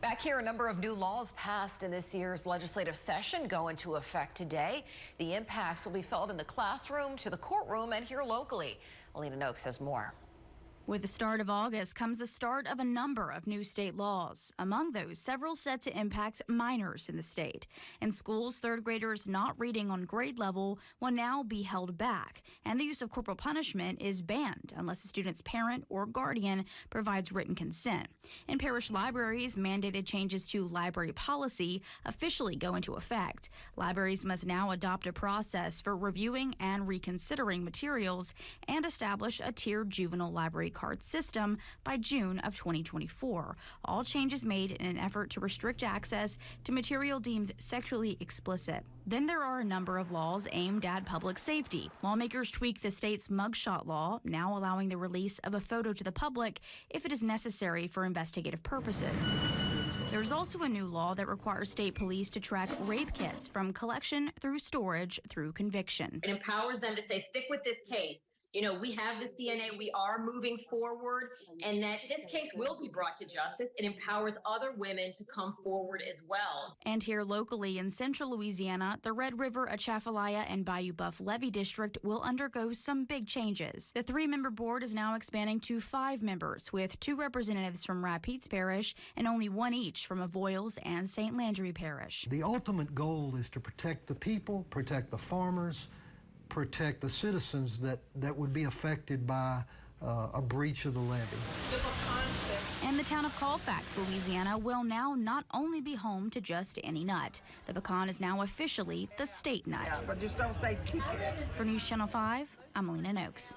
Back here, a number of new laws passed in this year's legislative session go into effect today. The impacts will be felt in the classroom, to the courtroom, and here locally. Alina Noakes has more. With the start of August comes the start of a number of new state laws. Among those, several set to impact minors in the state. In schools, third graders not reading on grade level will now be held back, and the use of corporal punishment is banned unless a student's parent or guardian provides written consent. In parish libraries, mandated changes to library policy officially go into effect. Libraries must now adopt a process for reviewing and reconsidering materials and establish a tiered juvenile library card system by June of 2024. All changes made in an effort to restrict access to material deemed sexually explicit. Then there are a number of laws aimed at public safety. Lawmakers tweak the state's mugshot law, now allowing the release of a photo to the public if it is necessary for investigative purposes. There's also a new law that requires state police to track rape kits from collection through storage through conviction. It empowers them to say, stick with this case. You know, we have this DNA, we are moving forward, and that this case will be brought to justice. It empowers other women to come forward as well. And here locally in central Louisiana, the Red River, Atchafalaya, and Bayou Buff Levee District will undergo some big changes. The 3-member board is now expanding to 5 members, with 2 representatives from Rapides Parish and only 1 each from Avoyelles and St. Landry Parish. The ultimate goal is to protect the people, protect the farmers, protect the citizens that would be affected by a breach of the levee. And the town of Colfax, Louisiana, will now not only be home to just any nut. The pecan is now officially the state nut. Yeah, but just don't say ticket. For News Channel 5, I'm Alina Noakes.